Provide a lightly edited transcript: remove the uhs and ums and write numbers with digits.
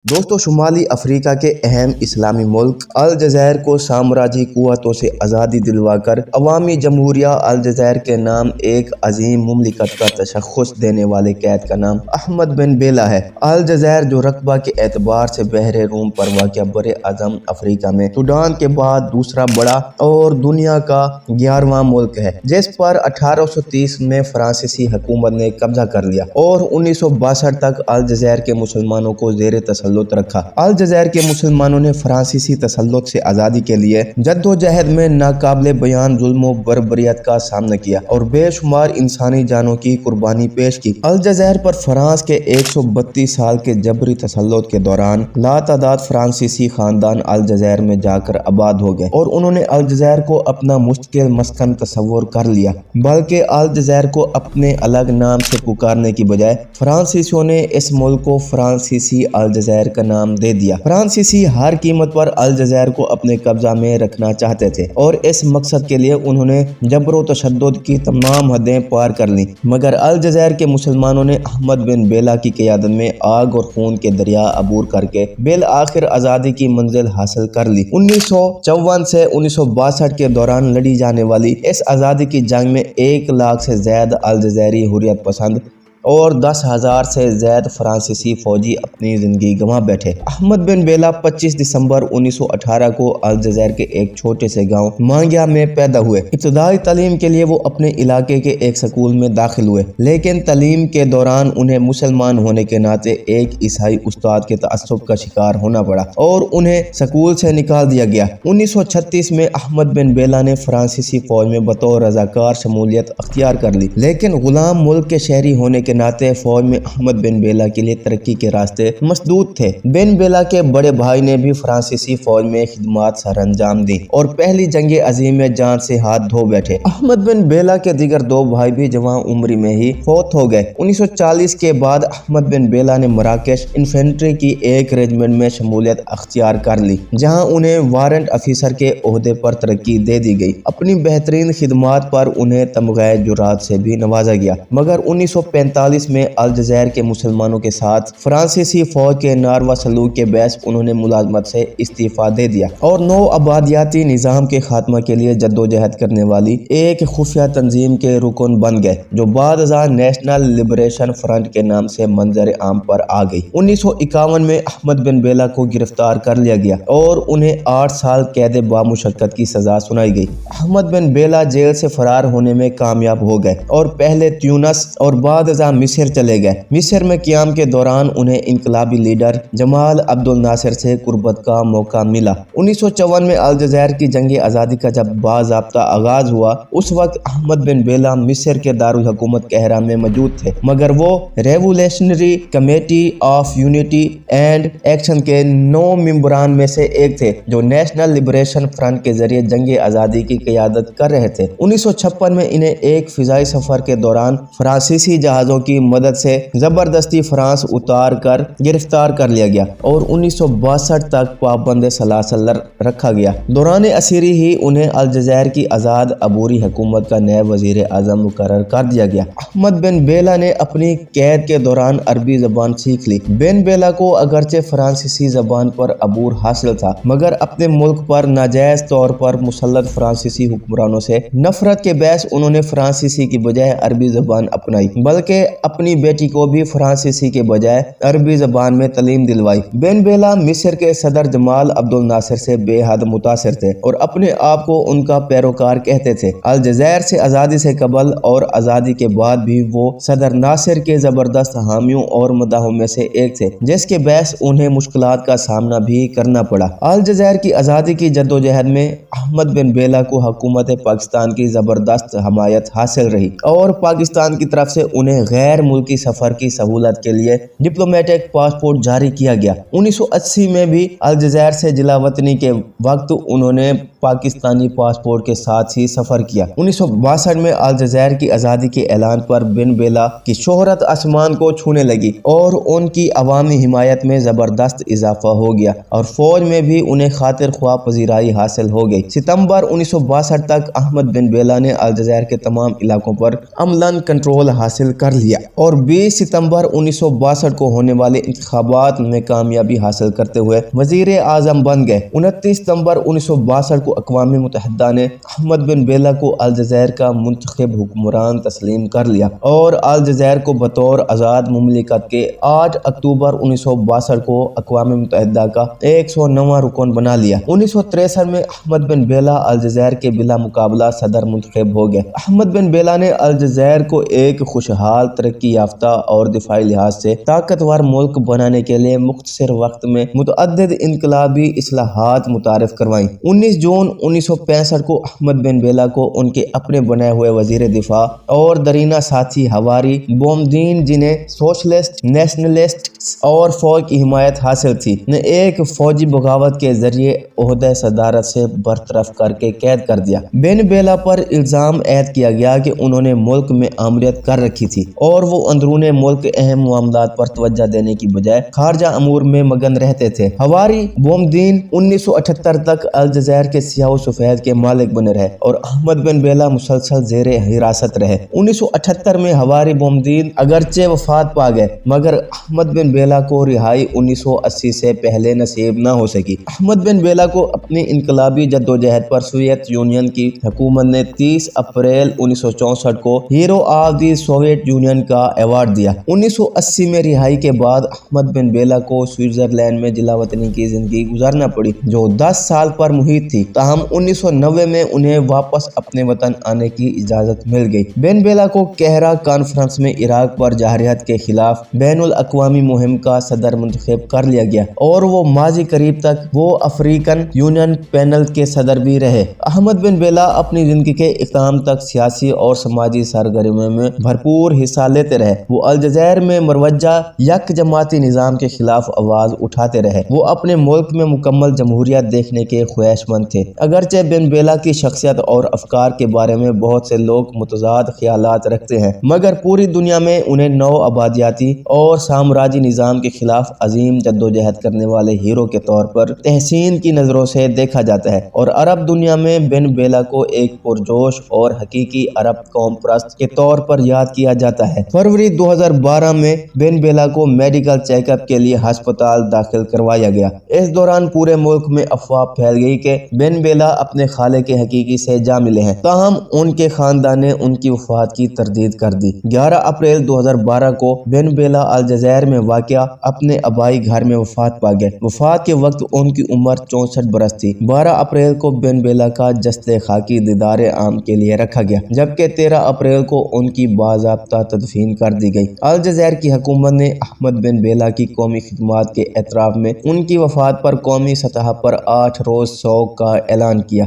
दोस्तों, शुमाली अफ्रीका के अहम इस्लामी मुल्क अलजज़ायर को साम्राज्यी कुव्वतों से आज़ादी दिलवाकर अवामी जमहूरिया अलजज़ायर के नाम एक अजीम मुमलिकत का तशख़्ख़ुस देने वाले कैद का नाम अहमद बिन बेला है। अलजज़ायर जो रकबा के एतबार से बहरे रूम पर वाक़िअ बरे आज़म अफ्रीका में सूडान के बाद दूसरा बड़ा और दुनिया का 11वां मुल्क है, जिस पर 1830 में फ्रांसीसी हुकूमत ने कब्जा कर लिया और 1962 तक अलजज़ायर के मुसलमानों को ज़ेरे तसल्लुत रखा। अलजज़ायर के मुसलमानों ने फ्रांसीसी तसल्लुत से आज़ादी के लिए जद्दोजहद में नाकाबिले बयान जुल्म व बर्बरियत का सामना किया और बेशुमार इंसानी जानों की कुर्बानी पेश की। अलजज़ायर पर फ्रांस के 132 साल के जबरी तसल्लुत के दौरान लातादाद फ्रांसीसी खानदान अलजज़ायर में जाकर आबाद हो गए और उन्होंने अलजज़ायर को अपना मुस्तकिल मस्कन तस्वुर कर लिया, बल्कि अलजज़ायर को अपने अलग नाम से पुकारने की बजाय फ्रांसीसियों ने इस मुल्क को फ्रांसीसी अलजज़ायर का नाम दे दिया। फ्रांसीसी हर कीमत पर अलजज़ायर को अपने कब्जा में रखना चाहते थे और इस मकसद के लिए उन्होंने जबरो तशद्दुद की तमाम हदें पार कर ली, मगर अलजज़ायर के मुसलमानों ने अहमद बिन बेला की क़यादत में आग और खून के दरिया अबूर करके बिल आखिर आज़ादी की मंजिल हासिल कर ली। 1954 से 1962 के दौरान लड़ी जाने वाली इस आज़ादी की जंग में 1 लाख से ज़्यादा अलजज़ायरी हुर्रियत पसंद और 10,000 से ज़्यादा फ्रांसीसी फौजी अपनी ज़िंदगी गंवा बैठे। अहमद बिन बेला 25 दिसंबर 1918 को अलजज़ायर के एक छोटे से गांव मांगिया में पैदा हुए। इब्तदाई तालीम के लिए वो अपने इलाके के एक स्कूल में दाखिल हुए, लेकिन तालीम के दौरान उन्हें मुसलमान होने के नाते एक ईसाई उस्ताद के तअस्सुब का शिकार होना पड़ा और उन्हें स्कूल से निकाल दिया गया। 1936 में अहमद बिन बेला ने फ्रांसीसी फौज में बतौर रज़ाकार शमूलियत अख्तियार कर ली, लेकिन गुलाम मुल्क के शहरी होने के नाते फौज में अहमद बिन बेला के लिए तरक्की के रास्ते मसदूद थे। बिन बेला के बड़े भाई ने भी फ्रांसीसी फौज में खिदमत सरअंजाम दी और पहली जंग अजीम में जान से हाथ धो बैठे। अहमद बिन बेला के दीगर 2 भाई भी जवान उम्र में ही फौत हो गए। 1940 के बाद अहमद बिन बेला ने मराकेश इन्फेंट्री की एक रेजिमेंट में शमूलियत अख्तियार कर ली, जहाँ उन्हें वारंट ऑफिसर के ओहदे पर तरक्की दे दी गई। अपनी बेहतरीन खिदमत पर उन्हें तमग़े जुरात से भी नवाजा गया, मगर 1945 में अलजज़ायर के मुसलमानों के साथ फ्रांसीसी फौज के नारवा सलूक के बहस उन्होंने मुलाजमत से इस्तीफा दे दिया और नौ आबादियाती निज़ाम के खात्मा के लिए जद्दोजहद करने वाली एक खुफिया तंजीम के रुकन बन गए, जो बाद नेशनल लिबरेशन फ्रंट के नाम से मंजर आम पर आ गई। 1951 में अहमद बिन बेला को गिरफ्तार कर लिया गया और उन्हें 8 साल कैद बामुशक्कत की सजा सुनाई गई। अहमद बिन बेला जेल से फरार होने में कामयाब हो गए और पहले ट्यूनस और बाद मिस्र चले गए। मिस्र में क़याम के दौरान उन्हें इनकलाबी लीडर जमाल अब्दुल नासिर से कुर्बत का मौका मिला। 1954 में अलजज़ायर की जंग आज़ादी का जब बाज़ाब्ता आगाज हुआ, उस वक्त अहमद बिन बेला मिस्र के दारुल हुकूमत कहरा में मौजूद थे, मगर वो revolutionary committee of unity and action के 9 मेंबरान में से एक थे, जो नेशनल लिबरेशन फ्रंट के जरिए जंग आज़ादी की क़यादत कर रहे थे। 1956 में इन्हें एक फ़िज़ाई सफ़र के दौरान फ्रांसीसी जहाज़ों की मदद से जबरदस्ती फ्रांस उतार कर गिरफ्तार कर लिया गया और 1962 तक पाबंद सलासल रखा गया। दौरान असीरी ही उन्हें अलजज़ायर की आज़ाद अबूरी हुकूमत का नया वज़ीर आज़म मुकर्रर कर दिया गया। अहमद बिन बेला ने अपनी कैद के दौरान अरबी ज़बान सीख ली। बिन बेला को अगरचे फ्रांसीसी ज़बान पर अबूर हासिल था, मगर अपने मुल्क पर नाजायज़ तौर पर मुसल्लत फ्रांसीसी हुक्मरानों से नफरत के बहस उन्होंने फ्रांसीसी की बजाय अरबी ज़बान अपनाई, बल्कि अपनी बेटी को भी फ्रांसीसी के बजाय अरबी ज़बान में तालीम दिलवाई। बिन बेला मिस्र के सदर जमाल अब्दुल नासिर से बेहद मुतासिर थे और अपने आप को उनका पैरोकार कहते थे। अलजज़ायर से आज़ादी से कबल और आज़ादी के बाद भी वो सदर नासिर के ज़बरदस्त हामियों और मदाहों में से एक थे, जिसके बहस उन्हें मुश्किलात का सामना भी करना पड़ा। अलजज़ायर की आज़ादी की जद्दोजहद में अहमद बिन बेला को हुकूमत पाकिस्तान की ज़बरदस्त हमायत हासिल रही और पाकिस्तान की तरफ से उन्हें गैर मुल्की सफर की सहूलत के लिए डिप्लोमेटिक पासपोर्ट जारी किया गया। 1980 में भी अलजज़ायर से जिला वतनी के वक्त उन्होंने پاکستانی پاسپورٹ کے ساتھ ہی سفر کیا۔ 1962 میں الجزائر کی آزادی کے اعلان پر بن بیلا کی شہرت آسمان کو چھونے لگی اور ان کی عوامی حمایت میں زبردست اضافہ ہو گیا اور فوج میں بھی انہیں خاطر خواہ پذیرائی حاصل ہو گئی۔ ستمبر 1962 تک احمد بن بیلا نے الجزائر کے تمام علاقوں پر عملاً کنٹرول حاصل کر لیا اور 20 ستمبر 1962 کو ہونے والے انتخابات میں کامیابی حاصل کرتے ہوئے وزیر اعظم بن گئے۔ 29 ستمبر 1962 کو اقوام متحدہ نے احمد بن بیلا کو الجزائر کا منتخب حکمران تسلیم کر لیا اور الجزائر کو بطور آزاد مملکت کے 8 اکتوبر 1962 کو اقوام متحدہ کا 109واں رکن بنا لیا۔ 1963 میں احمد بن بیلا الجزائر کے بلا مقابلہ صدر منتخب ہو گئے۔ احمد بن بیلا نے الجزائر کو ایک خوشحال، ترقی یافتہ اور دفاعی لحاظ سے طاقتور ملک بنانے کے لیے مختصر وقت میں متعدد انقلابی اصلاحات متعارف کروائیں۔ 19 جون 1965 کو احمد بن بیلا کو ان کے اپنے بنائے ہوئے وزیر دفاع اور درینہ ساتھی ہواری بومدین، جنہیں سوشلسٹ، نیشنلسٹ اور فوج کی حمایت حاصل تھی، نے ایک فوجی بغاوت کے ذریعے عہدہ صدارت سے برطرف کر کے قید کر دیا۔ بن بیلا پر الزام عائد کیا گیا کہ انہوں نے ملک میں آمریت کر رکھی تھی اور وہ اندرون ملک اہم معاملات پر توجہ دینے کی بجائے خارجہ امور میں مگن رہتے تھے۔ ہواری بومدین 1978 تک الجزائر کے سیاہ و سفید کے مالک بنے رہے اور احمد بن بیلا مسلسل زیر حراست رہے۔ 1978 میں ہواری بومدین اگرچہ وفات پا گئے مگر احمد بن بیلا کو رہائی 1980 سے پہلے نصیب نہ ہو سکی۔ احمد بن بیلا کو اپنی انقلابی جدوجہد پر سوویت یونین کی حکومت نے 30 اپریل 1964 کو hero of the Soviet union کا ایوارڈ دیا۔ 1980 میں رہائی کے بعد احمد بن بیلا کو سوئٹزرلینڈ میں جلا وطنی کی زندگی گزارنا پڑی جو 10 سال پر محیط تھی، تاہم 1990 میں انہیں واپس اپنے وطن آنے کی اجازت مل گئی۔ بن بیلا کو قاہرہ کانفرنس میں عراق پر جارحیت کے خلاف بین الاقوامی مہم کا صدر منتخب کر لیا گیا اور وہ ماضی قریب تک وہ افریقن یونین پینل کے صدر بھی رہے۔ احمد بن بیلا اپنی زندگی کے اختتام تک سیاسی اور سماجی سرگرمیوں میں بھرپور حصہ لیتے رہے۔ وہ الجزائر میں مروجہ یک جماعتی نظام کے خلاف آواز اٹھاتے رہے۔ وہ اپنے ملک میں مکمل جمہوریت دیکھنے کے خواہش مند تھے۔ اگرچہ بن بیلا کی شخصیت اور افکار کے بارے میں بہت سے لوگ متضاد خیالات رکھتے ہیں مگر پوری دنیا میں انہیں نو آبادیاتی اور سامراجی نظام کے خلاف عظیم جدوجہد کرنے والے ہیرو کے طور پر تحسین کی نظروں سے دیکھا جاتا ہے اور عرب دنیا میں بن بیلا کو ایک پرجوش اور حقیقی عرب قوم پرست کے طور پر یاد کیا جاتا ہے۔ فروری 2012 میں بن بیلا کو میڈیکل چیک اپ کے لیے ہسپتال داخل کروایا گیا۔ اس دوران پورے ملک میں افواہ پھیل گئی کہ بن بیلا اپنے خالق کے حقیقی سے جا ملے ہیں، تاہم ان کے خاندان نے ان کی وفات کی تردید کر دی۔ 11 اپریل 2012 کو بن بیلا الجزائر میں واقع اپنے آبائی گھر میں وفات پا گئے۔ وفات کے وقت ان کی عمر 64 برس تھی۔ 12 اپریل کو بن بیلا کا جسد خاکی دیدار عام کے لیے رکھا گیا جبکہ 13 اپریل کو ان کی باضابطہ تدفین کر دی گئی۔ الجزائر کی حکومت نے احمد بن بیلا کی قومی خدمات کے اعتراف میں ان کی وفات پر قومی سطح پر 8 روز سوگ کا اعلان کیا۔